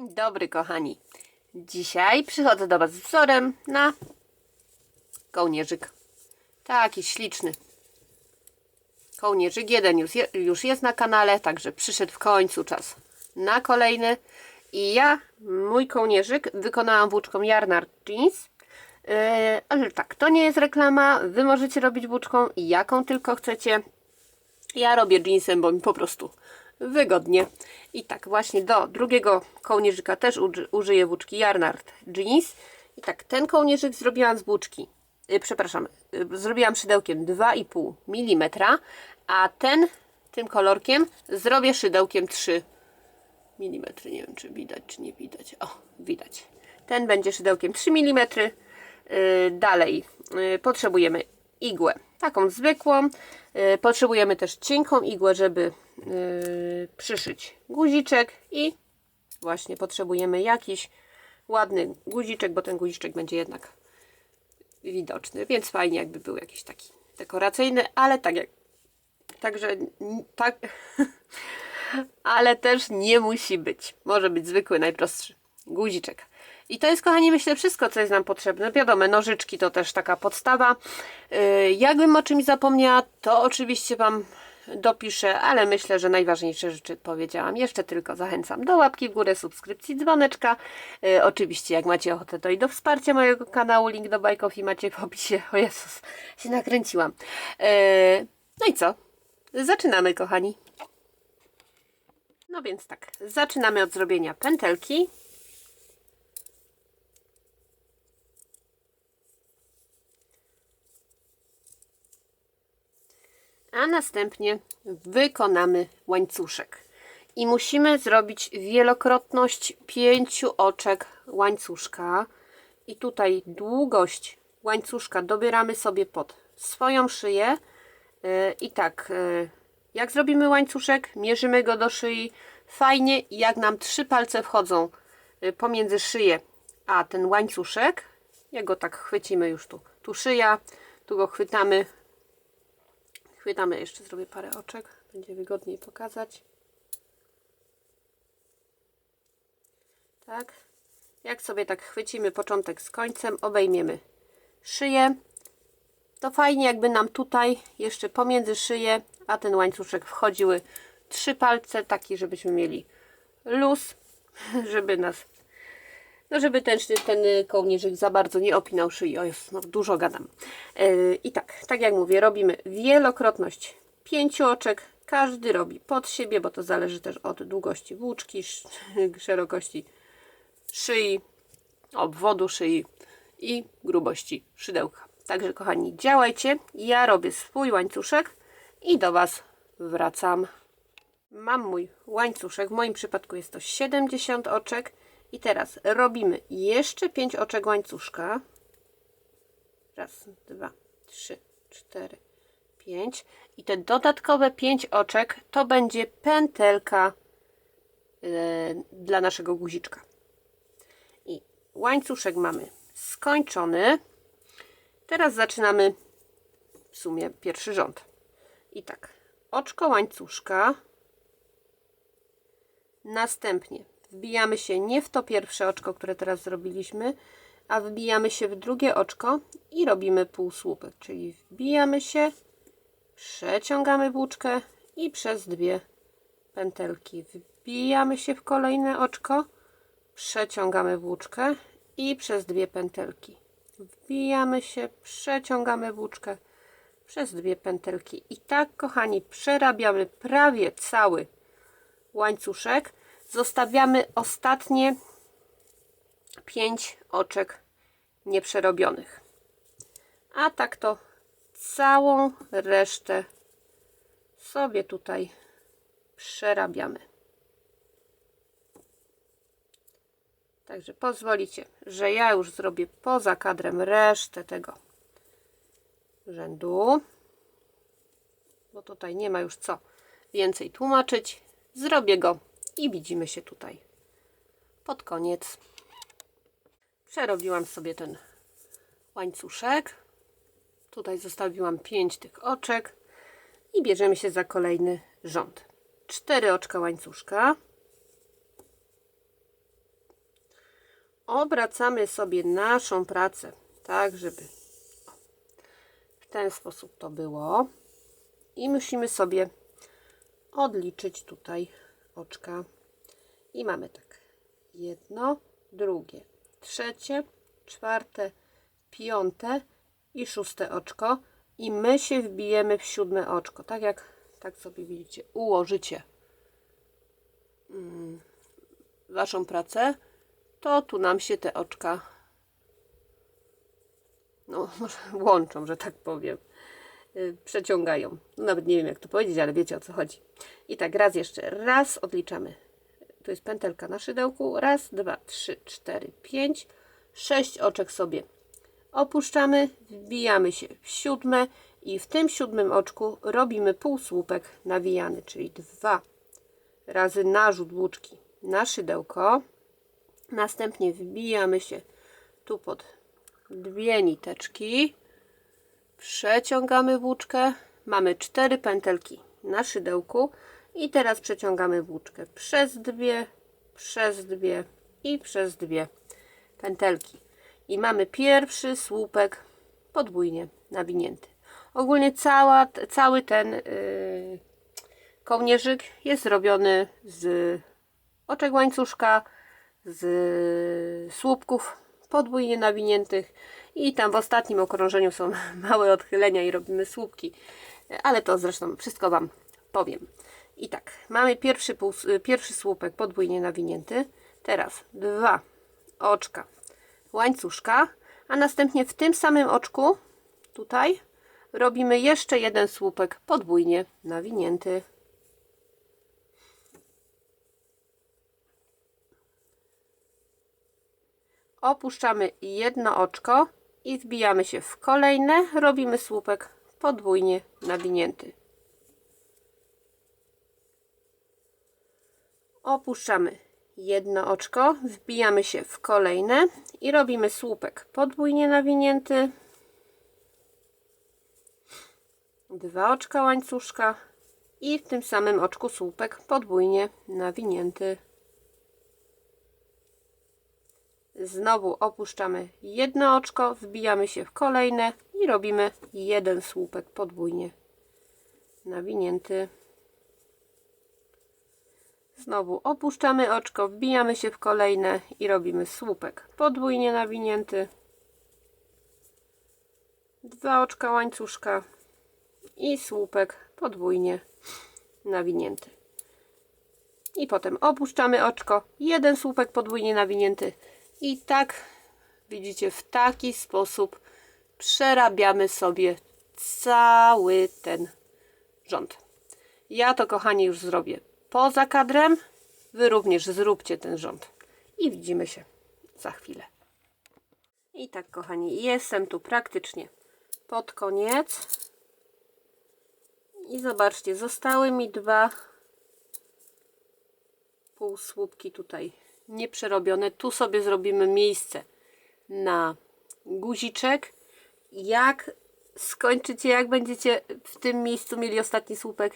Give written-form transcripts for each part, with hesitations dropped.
Dzień dobry, kochani. Dzisiaj przychodzę do Was z wzorem na kołnierzyk. Taki śliczny kołnierzyk. Jeden już jest na kanale, także przyszedł w końcu czas na kolejny. I ja mój kołnierzyk wykonałam włóczką Yarnard Jeans. Ale tak, to nie jest reklama. Wy możecie robić włóczką jaką tylko chcecie. Ja robię jeansem, bo mi po prostu wygodnie. I tak, właśnie do drugiego kołnierzyka też użyję włóczki Yarnard Jeans. I tak, ten kołnierzyk zrobiłam z włóczki, zrobiłam szydełkiem 2,5 mm, a tym kolorkiem zrobię szydełkiem 3 mm. Nie wiem, czy widać, czy nie widać. O, widać. Ten będzie szydełkiem 3 mm. Dalej potrzebujemy igłę, taką zwykłą. Potrzebujemy też cienką igłę, żeby przyszyć guziczek, i właśnie potrzebujemy jakiś ładny guziczek, bo ten guziczek będzie jednak widoczny, więc fajnie jakby był jakiś taki dekoracyjny, ale ale też nie musi być. Może być zwykły, najprostszy guziczek. I to jest, kochani, myślę, wszystko, co jest nam potrzebne. Wiadomo, nożyczki to też taka podstawa. Jakbym o czymś zapomniała, to oczywiście Wam dopiszę, ale myślę, że najważniejsze rzeczy powiedziałam. Jeszcze tylko zachęcam do łapki w górę, subskrypcji, dzwoneczka. Oczywiście, jak macie ochotę, to i do wsparcia mojego kanału. Link do Buy Coffee macie w opisie. O Jezus, się nakręciłam. No i co? Zaczynamy, kochani. No więc tak, zaczynamy od zrobienia pętelki. A następnie wykonamy łańcuszek. I musimy zrobić wielokrotność 5 oczek łańcuszka. I tutaj długość łańcuszka dobieramy sobie pod swoją szyję. I tak, jak zrobimy łańcuszek, mierzymy go do szyi. Fajnie, jak nam 3 palce wchodzą pomiędzy szyję a ten łańcuszek. Jak go tak chwycimy już tu szyja, tu go chwytamy. Jeszcze zrobię parę oczek, będzie wygodniej pokazać. Tak. Jak sobie tak chwycimy początek z końcem, obejmiemy szyję. To fajnie, jakby nam tutaj jeszcze pomiędzy szyję a ten łańcuszek wchodziły 3 palce, taki, żebyśmy mieli luz, żeby żeby ten kołnierzyk za bardzo nie opinał szyi. O jest, no dużo gadam. I tak jak mówię, robimy wielokrotność 5 oczek. Każdy robi pod siebie, bo to zależy też od długości włóczki, szerokości szyi, obwodu szyi i grubości szydełka. Także, kochani, działajcie. Ja robię swój łańcuszek i do Was wracam. Mam mój łańcuszek. W moim przypadku jest to 70 oczek. I teraz robimy jeszcze 5 oczek łańcuszka. Raz, 2, 3, 4, 5. I te dodatkowe 5 oczek to będzie pętelka dla naszego guziczka. I łańcuszek mamy skończony. Teraz zaczynamy w sumie pierwszy rząd. I tak, oczko łańcuszka. Następnie wbijamy się nie w to pierwsze oczko, które teraz zrobiliśmy, a wbijamy się w drugie oczko i robimy półsłupek, czyli wbijamy się, przeciągamy włóczkę i przez 2 pętelki wbijamy się w kolejne oczko, przeciągamy włóczkę i przez 2 pętelki wbijamy się, przeciągamy włóczkę przez 2 pętelki. I tak, kochani, przerabiamy prawie cały łańcuszek. Zostawiamy ostatnie 5 oczek nieprzerobionych. A tak to całą resztę sobie tutaj przerabiamy. Także pozwolicie, że ja już zrobię poza kadrem resztę tego rzędu, bo tutaj nie ma już co więcej tłumaczyć. Zrobię go i widzimy się tutaj pod koniec. Przerobiłam sobie ten łańcuszek. Tutaj zostawiłam 5 tych oczek i bierzemy się za kolejny rząd. 4 oczka łańcuszka. obracamy sobie naszą pracę, tak żeby w ten sposób to było. I musimy sobie odliczyć tutaj oczka. I mamy tak. Jedno, drugie, trzecie, czwarte, piąte i szóste oczko. I my się wbijemy w siódme oczko. Tak sobie widzicie, ułożycie waszą pracę, to tu nam się te oczka może łączą, że tak powiem. Przeciągają. Nawet nie wiem, jak to powiedzieć, ale wiecie, o co chodzi. I tak, raz jeszcze. Raz odliczamy. Tu jest pętelka na szydełku. Raz, dwa, trzy, cztery, pięć, 6 oczek sobie opuszczamy, wbijamy się w siódme i w tym siódmym oczku robimy półsłupek nawijany, czyli 2 razy narzut włóczki na szydełko. Następnie wbijamy się tu pod 2 niteczki, przeciągamy włóczkę, mamy 4 pętelki na szydełku i teraz przeciągamy włóczkę przez 2 i przez 2 pętelki i mamy pierwszy słupek podwójnie nawinięty. Ogólnie cały ten kołnierzyk jest zrobiony z oczek łańcuszka, z słupków podwójnie nawiniętych i tam w ostatnim okrążeniu są małe odchylenia i robimy słupki, ale to zresztą wszystko Wam powiem. I tak, mamy pierwszy słupek podwójnie nawinięty, teraz 2 oczka łańcuszka, a następnie w tym samym oczku tutaj robimy jeszcze jeden słupek podwójnie nawinięty. Opuszczamy jedno oczko i wbijamy się w kolejne, robimy słupek podwójnie nawinięty. Opuszczamy jedno oczko, wbijamy się w kolejne i robimy słupek podwójnie nawinięty. 2 oczka łańcuszka i w tym samym oczku słupek podwójnie nawinięty. Znowu opuszczamy jedno oczko, wbijamy się w kolejne i robimy jeden słupek podwójnie nawinięty. Znowu opuszczamy oczko, wbijamy się w kolejne i robimy słupek podwójnie nawinięty. 2 oczka łańcuszka i słupek podwójnie nawinięty. I potem opuszczamy oczko, jeden słupek podwójnie nawinięty. I tak, widzicie, w taki sposób przerabiamy sobie cały ten rząd. Ja to, kochani, już zrobię poza kadrem. Wy również zróbcie ten rząd. I widzimy się za chwilę. I tak, kochani, jestem tu praktycznie pod koniec. I zobaczcie, zostały mi 2 półsłupki tutaj nieprzerobione. Tu sobie zrobimy miejsce na guziczek. Jak skończycie, jak będziecie w tym miejscu mieli ostatni słupek,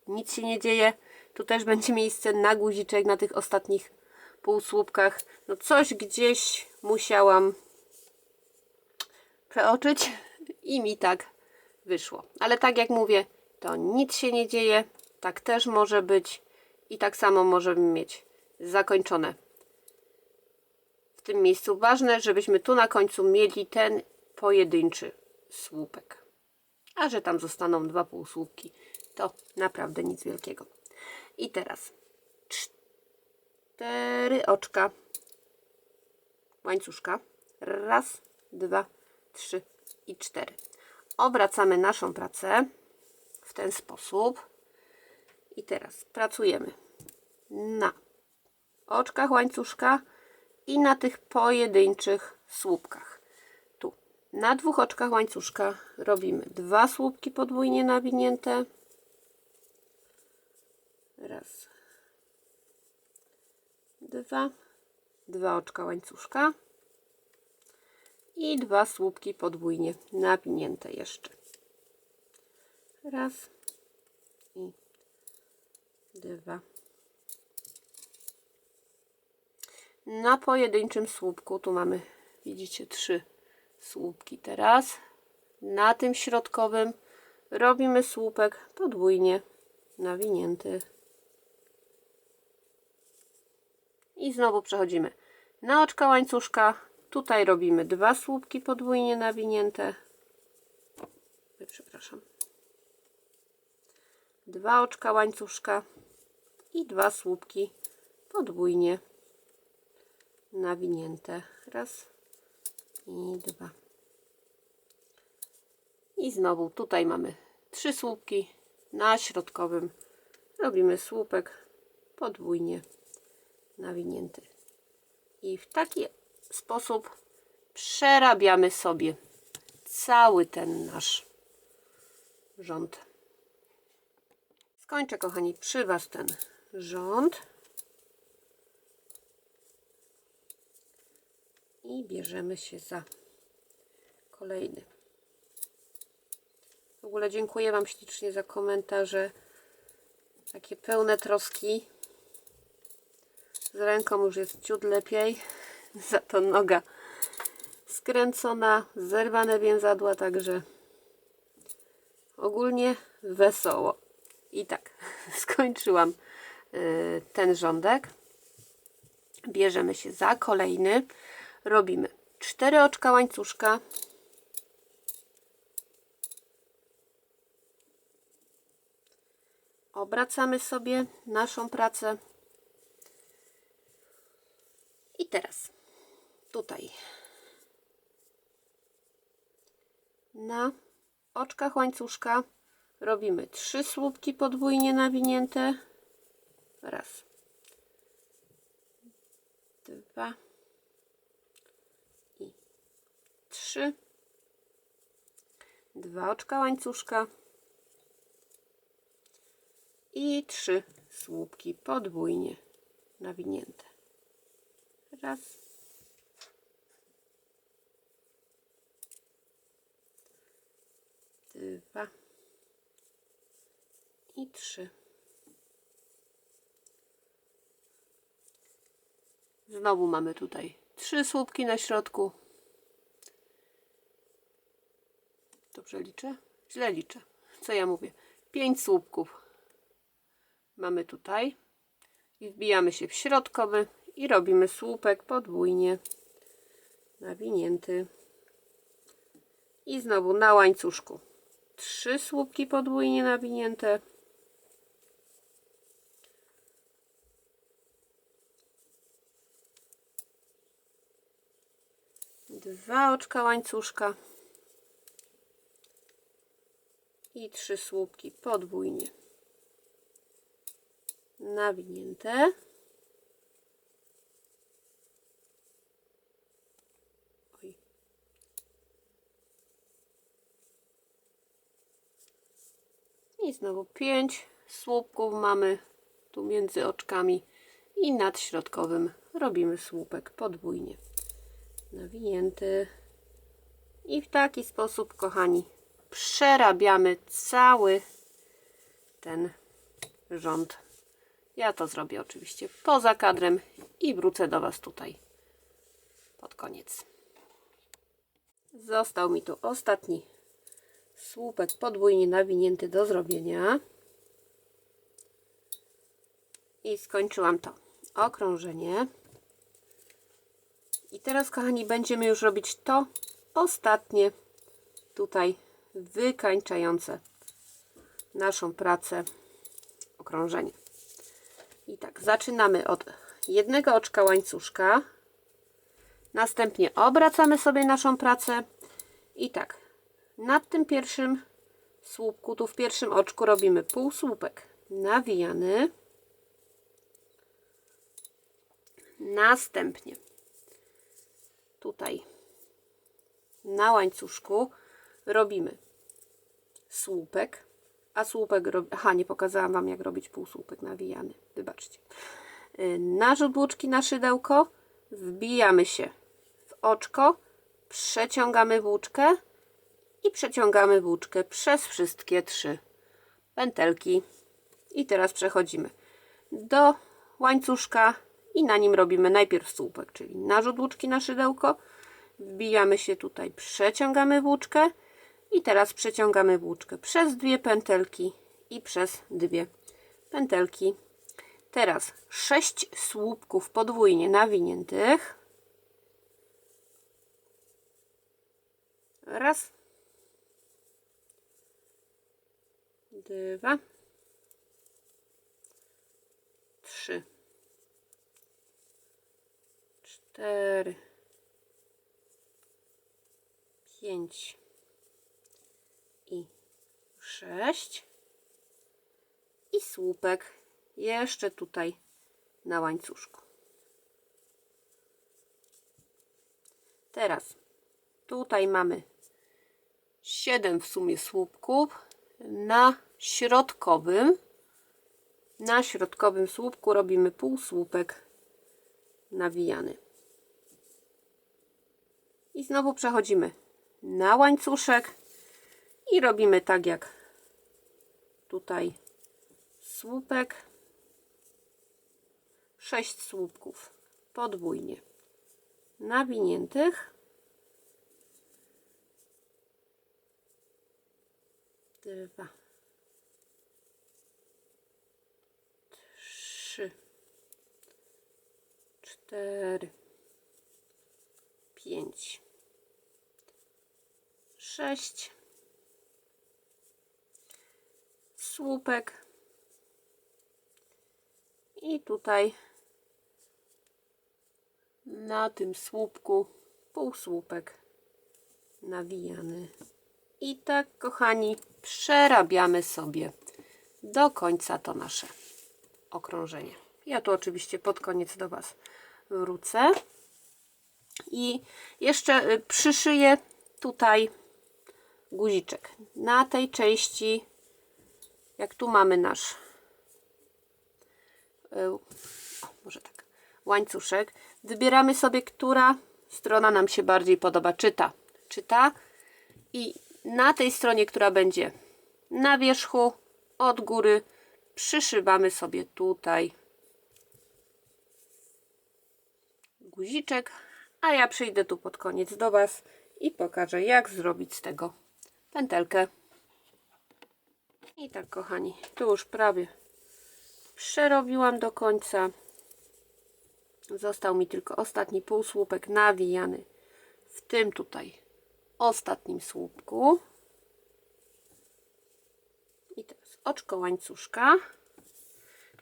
nic się nie dzieje. Tu też będzie miejsce na guziczek na tych ostatnich półsłupkach. No coś gdzieś musiałam przeoczyć i mi tak wyszło. Ale tak jak mówię, to nic się nie dzieje. Tak też może być i tak samo możemy mieć zakończone w tym miejscu. Ważne, żebyśmy tu na końcu mieli ten pojedynczy słupek. A że tam zostaną 2 półsłupki, to naprawdę nic wielkiego. I teraz 4 oczka łańcuszka. Raz, 2, 3 i 4. Obracamy naszą pracę w ten sposób. I teraz pracujemy na oczkach łańcuszka i na tych pojedynczych słupkach. Tu na 2 oczkach łańcuszka robimy 2 słupki podwójnie nawinięte. Raz, 2, 2 oczka łańcuszka i 2 słupki podwójnie nawinięte jeszcze. Raz i 2. na pojedynczym słupku, tu mamy, widzicie, 3 słupki teraz, na tym środkowym robimy słupek podwójnie nawinięty. I znowu przechodzimy na oczka łańcuszka. Tutaj robimy 2 słupki podwójnie nawinięte. Przepraszam. 2 oczka łańcuszka i 2 słupki podwójnie nawinięte. Raz i 2. I znowu tutaj mamy 3 słupki. Na środkowym robimy słupek podwójnie nawinięty. I w taki sposób przerabiamy sobie cały ten nasz rząd. Skończę, kochani, przy Was ten rząd i bierzemy się za kolejny. W ogóle dziękuję Wam ślicznie za komentarze takie pełne troski. Z ręką już jest ciut lepiej, za to noga skręcona, zerwane więzadła, także ogólnie wesoło. I tak, skończyłam ten rządek. Bierzemy się za kolejny. Robimy 4 oczka łańcuszka. Obracamy sobie naszą pracę. I teraz tutaj na oczkach łańcuszka robimy 3 słupki podwójnie nawinięte. Raz, 2 i 3. 2 oczka łańcuszka i 3 słupki podwójnie nawinięte. Raz, 2 i 3. Znowu mamy tutaj 3 słupki na środku. Dobrze liczę? Źle liczę. Co ja mówię? 5 słupków mamy tutaj i wbijamy się w środkowy i robimy słupek podwójnie nawinięty. I znowu na łańcuszku 3 słupki podwójnie nawinięte. Dwa oczka łańcuszka i 3 słupki podwójnie nawinięte. Oj. I znowu 5 słupków mamy tu między oczkami i nad środkowym robimy słupek podwójnie nawinięty. I w taki sposób, kochani, przerabiamy cały ten rząd. Ja to zrobię oczywiście poza kadrem i wrócę do Was tutaj pod koniec. Został mi tu ostatni słupek podwójnie nawinięty do zrobienia. I skończyłam to okrążenie. I teraz, kochani, będziemy już robić to ostatnie tutaj wykańczające naszą pracę okrążenie. I tak, zaczynamy od jednego oczka łańcuszka. Następnie obracamy sobie naszą pracę. I tak, nad tym pierwszym słupku, tu w pierwszym oczku robimy półsłupek nawijany. Następnie tutaj na łańcuszku robimy słupek, a słupek nie pokazałam Wam, jak robić półsłupek nawijany, wybaczcie. Narzut włóczki na szydełko, wbijamy się w oczko, przeciągamy włóczkę i przeciągamy włóczkę przez wszystkie 3 pętelki. I teraz przechodzimy do łańcuszka i na nim robimy najpierw słupek, czyli narzut włóczki na szydełko, wbijamy się tutaj, przeciągamy włóczkę i teraz przeciągamy włóczkę przez 2 pętelki i przez 2 pętelki. Teraz 6 słupków podwójnie nawiniętych. Raz, 2, 3, 4, 5 i 6 i słupek jeszcze tutaj na łańcuszku. Teraz tutaj mamy 7 w sumie słupków. Na środkowym słupku robimy półsłupek nawijany. I znowu przechodzimy na łańcuszek i robimy tak jak tutaj słupek, 6 słupków podwójnie nawiniętych, 2, 3, 4, 5, 6, słupek i tutaj na tym słupku półsłupek nawijany. I tak, kochani, przerabiamy sobie do końca to nasze okrążenie. Ja tu oczywiście pod koniec do Was wrócę i jeszcze przyszyję tutaj guziczek na tej części, jak tu mamy nasz może tak, łańcuszek, wybieramy sobie, która strona nam się bardziej podoba, czy ta i na tej stronie, która będzie na wierzchu, od góry przyszywamy sobie tutaj guziczek, a ja przyjdę tu pod koniec do Was i pokażę, jak zrobić z tego pętelkę. I tak, kochani, tu już prawie przerobiłam do końca. Został mi tylko ostatni półsłupek nawijany w tym tutaj ostatnim słupku. I teraz oczko łańcuszka.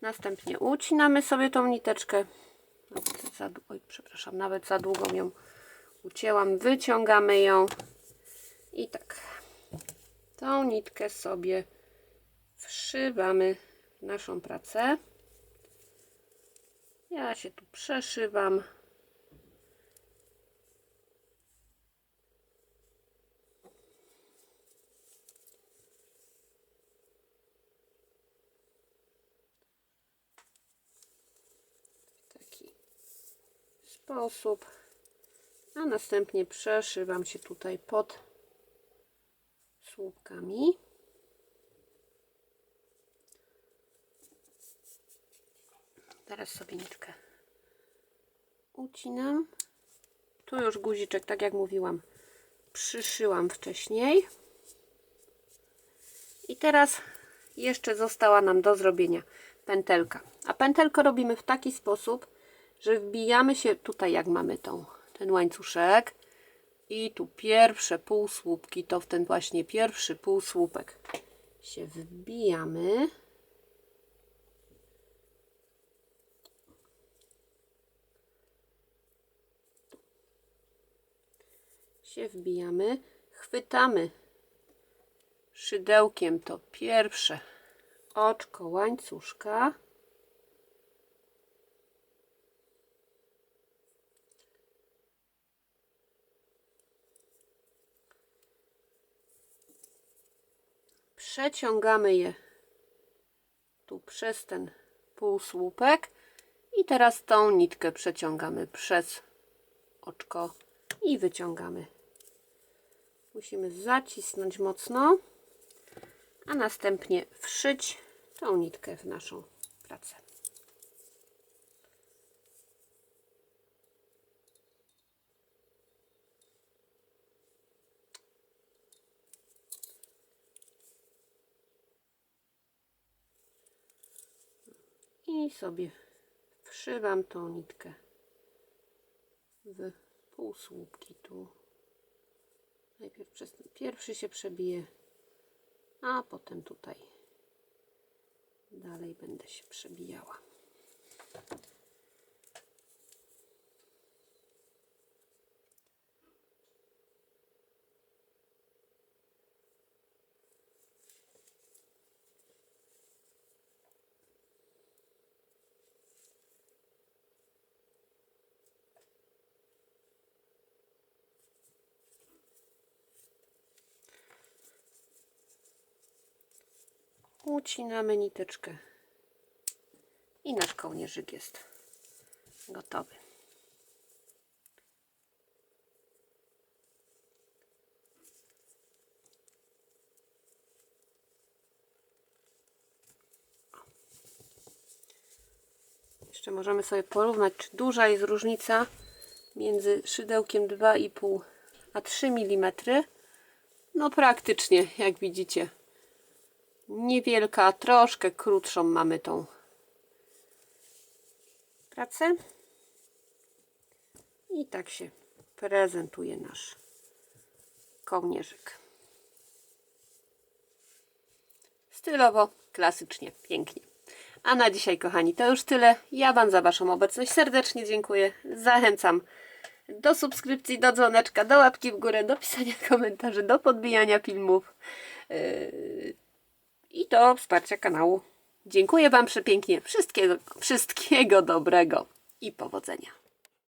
Następnie ucinamy sobie tą niteczkę. Oj, przepraszam, nawet za długą ją ucięłam. Wyciągamy ją i tak tą nitkę sobie wszywamy w naszą pracę. Ja się tu przeszywam. W taki sposób. A następnie przeszywam się tutaj pod słupkami. Teraz sobie nitkę ucinam. Tu już guziczek, tak jak mówiłam, przyszyłam wcześniej. I teraz jeszcze została nam do zrobienia pętelka. A pętelkę robimy w taki sposób, że wbijamy się tutaj, jak mamy ten łańcuszek. I tu pierwsze półsłupki, to w ten właśnie pierwszy półsłupek się wbijamy. Chwytamy szydełkiem to pierwsze oczko łańcuszka. Przeciągamy je tu przez ten półsłupek i teraz tą nitkę przeciągamy przez oczko i wyciągamy. Musimy zacisnąć mocno, a następnie wszyć tą nitkę w naszą pracę. i sobie wszywam tą nitkę w półsłupki tu. Najpierw przez ten pierwszy się przebiję, a potem tutaj dalej będę się przebijała. Ucinamy niteczkę i nasz kołnierzyk jest gotowy. Jeszcze możemy sobie porównać, czy duża jest różnica między szydełkiem 2,5 a 3 mm. No praktycznie, jak widzicie, niewielka, troszkę krótszą mamy tą pracę. I tak się prezentuje nasz kołnierzyk. Stylowo, klasycznie, pięknie. A na dzisiaj, kochani, to już tyle. Ja Wam za Waszą obecność serdecznie dziękuję. Zachęcam do subskrypcji, do dzwoneczka, do łapki w górę, do pisania komentarzy, do podbijania filmów i do wsparcia kanału. Dziękuję Wam przepięknie. Wszystkiego dobrego i powodzenia.